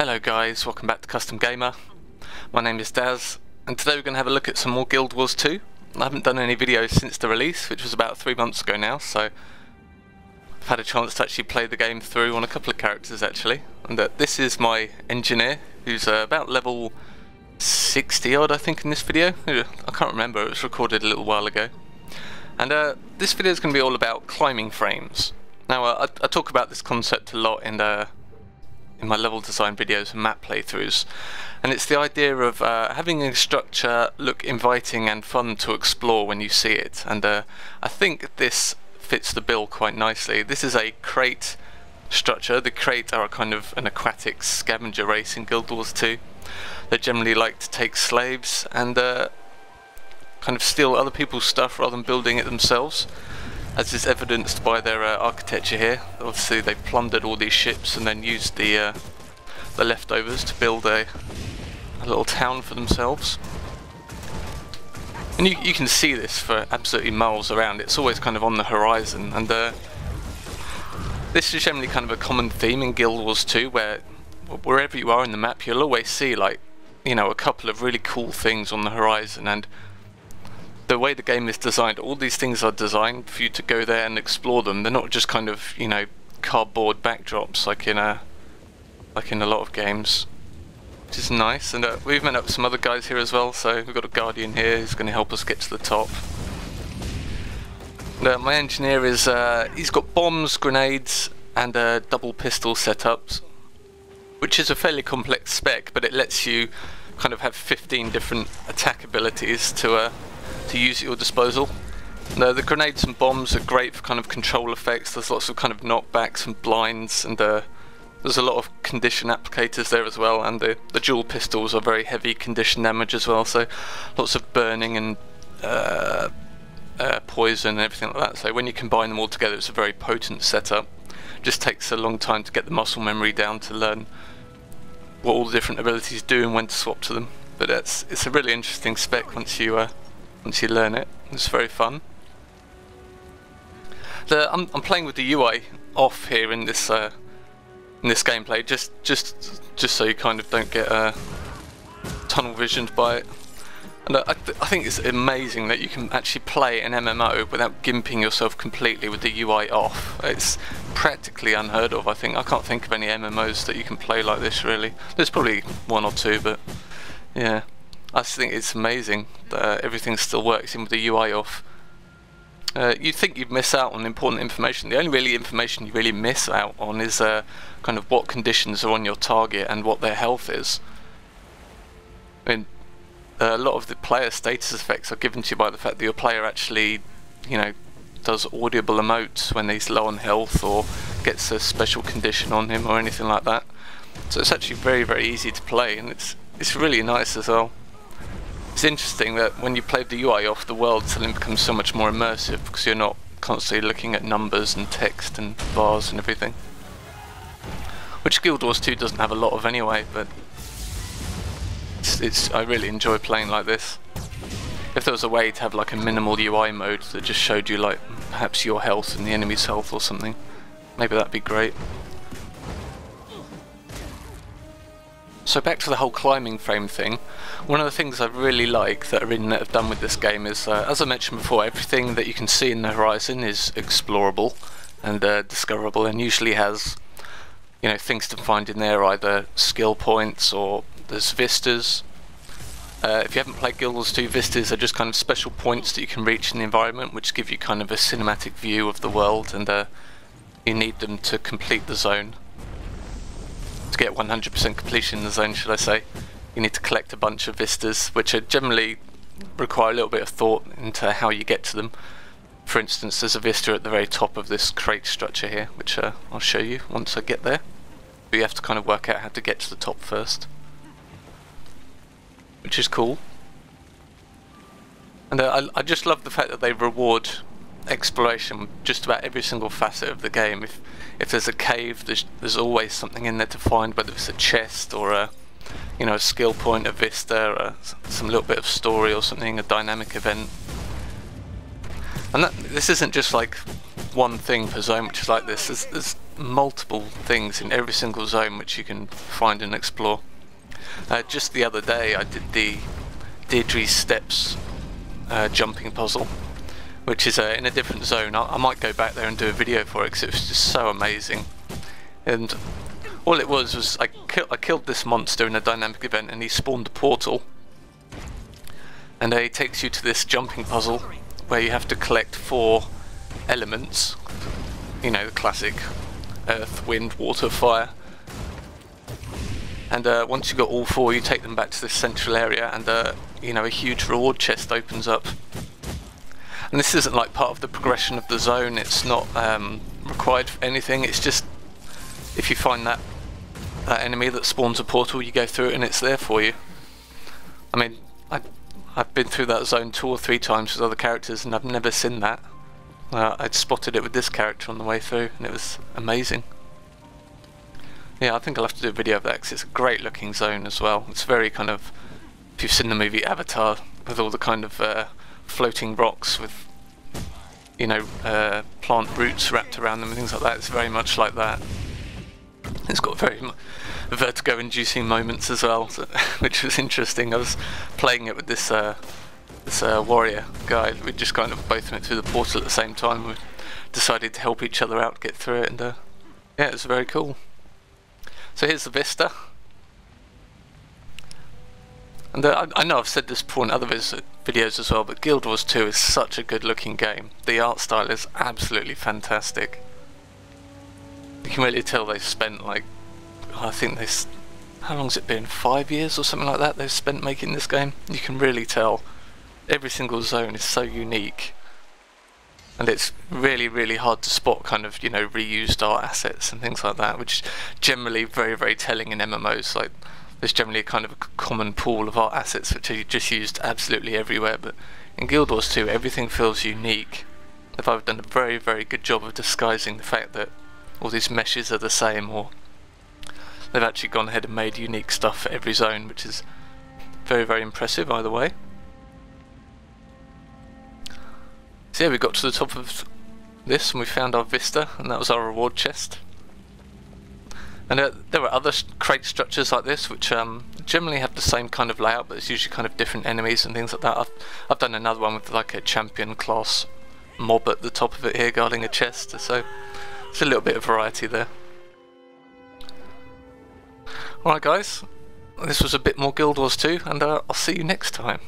Hello guys, welcome back to Custom Gamer. My name is Daz, and today we're going to have a look at some more Guild Wars 2. I haven't done any videos since the release, which was about 3 months ago now, so I've had a chance to actually play the game through on a couple of characters actually. And this is my engineer, who's about level 60 odd I think in this video. I can't remember, it was recorded a little while ago. And this video is going to be all about climbing frames. Now I talk about this concept a lot in my level design videos and map playthroughs, and it's the idea of having a structure look inviting and fun to explore when you see it, and I think this fits the bill quite nicely. This is a crate structure. The crate are a kind of an aquatic scavenger race in Guild Wars 2. They generally like to take slaves and kind of steal other people's stuff rather than building it themselves, as is evidenced by their architecture here. Obviously they plundered all these ships and then used the leftovers to build a little town for themselves. And you can see this for absolutely miles around. It's always kind of on the horizon, and this is generally kind of a common theme in Guild Wars 2, where wherever you are in the map you'll always see, like, you know, a couple of really cool things on the horizon. And the way the game is designed, all these things are designed for you to go there and explore them. They're not just kind of, you know, cardboard backdrops like in a lot of games, which is nice. And we've met up with some other guys here as well. So we've got a Guardian here who's going to help us get to the top. And, my engineer is he's got bombs, grenades, and double pistol setups, which is a fairly complex spec, but it lets you kind of have 15 different attack abilities to use at your disposal. Now, the grenades and bombs are great for kind of control effects. There's lots of kind of knockbacks and blinds, and there's a lot of condition applicators there as well, and the dual pistols are very heavy condition damage as well, so lots of burning and poison and everything like that. So when you combine them all together, it's a very potent setup. Just takes a long time to get the muscle memory down to learn what all the different abilities do and when to swap to them, but it's a really interesting spec once you learn it. It's very fun. I'm playing with the UI off here in this gameplay, just so you kind of don't get tunnel visioned by it. And I think it's amazing that you can actually play an MMO without gimping yourself completely with the UI off. It's practically unheard of. I can't think of any MMOs that you can play like this really. There's probably one or two, but yeah. I just think it's amazing that everything still works in with the UI off. You'd think you'd miss out on important information. The only really information you really miss out on is kind of what conditions are on your target and what their health is. I mean, a lot of the player status effects are given to you by the fact that your player actually, you know, does audible emotes when he's low on health or gets a special condition on him or anything like that. So it's actually very, very easy to play, and it's really nice as well. It's interesting that when you play the UI off, the world suddenly becomes so much more immersive because you're not constantly looking at numbers and text and bars and everything, which Guild Wars 2 doesn't have a lot of anyway, but I really enjoy playing like this. If there was a way to have like a minimal UI mode that just showed you like perhaps your health and the enemy's health or something, maybe that'd be great. So back to the whole climbing frame thing. One of the things I really like that Arena have done with this game is, as I mentioned before, everything that you can see in the horizon is explorable and discoverable, and usually has, you know, things to find in there, either skill points or there's vistas. If you haven't played Guild Wars 2, vistas are just kind of special points that you can reach in the environment, which give you kind of a cinematic view of the world, and you need them to complete the zone. To get 100% completion in the zone, should I say, you need to collect a bunch of vistas, which are generally require a little bit of thought into how you get to them. For instance, there's a vista at the very top of this crate structure here, which I'll show you once I get there. But you have to kind of work out how to get to the top first, which is cool. And I just love the fact that they reward exploration with just about every single facet of the game. If there's a cave, there's always something in there to find, whether it's a chest or a skill point, a vista, or some little bit of story or something, a dynamic event. And this isn't just like one thing per zone which is like this. There's multiple things in every single zone which you can find and explore. Just the other day I did the Deirdre's Steps jumping puzzle, which is in a different zone. I might go back there and do a video for it because it was just so amazing. And all it was I killed this monster in a dynamic event, and he spawned a portal, and he takes you to this jumping puzzle where you have to collect 4 elements, you know, the classic earth, wind, water, fire. And once you've got all 4, you take them back to this central area, and you know, a huge reward chest opens up. And this isn't like part of the progression of the zone, it's not required for anything, it's just if you find that enemy that spawns a portal, you go through it and it's there for you. I mean, I've been through that zone 2 or 3 times with other characters and I've never seen that. I'd spotted it with this character on the way through and it was amazing. Yeah, I think I'll have to do a video of that because it's a great looking zone as well. It's very kind of, if you've seen the movie Avatar, with all the kind of floating rocks with, you know, plant roots wrapped around them and things like that, it's very much like that. It's got very vertigo inducing moments as well, so, which was interesting. I was playing it with this warrior guy. We just kind of both went through the portal at the same time. We decided to help each other out, get through it, and yeah, it was very cool. So here's the vista. And I know I've said this before in other videos as well, but Guild Wars 2 is such a good looking game. The art style is absolutely fantastic. You can really tell they've spent like, I think how long's it been, 5 years or something like that they've spent making this game. You can really tell every single zone is so unique, and it's really hard to spot kind of, you know, reused art assets and things like that, which is generally very telling in MMOs. Like, there's generally a kind of a common pool of art assets which are just used absolutely everywhere, but in Guild Wars 2 everything feels unique. They've either done a very good job of disguising the fact that all these meshes are the same, or they've actually gone ahead and made unique stuff for every zone, which is very impressive either way. So yeah, we got to the top of this and we found our vista, and that was our reward chest. And there were other crate structures like this which generally have the same kind of layout, but it's usually kind of different enemies and things like that. I've done another one with like a champion class mob at the top of it here guarding a chest, so it's a little bit of variety there. Alright guys, this was a bit more Guild Wars 2, and I'll see you next time.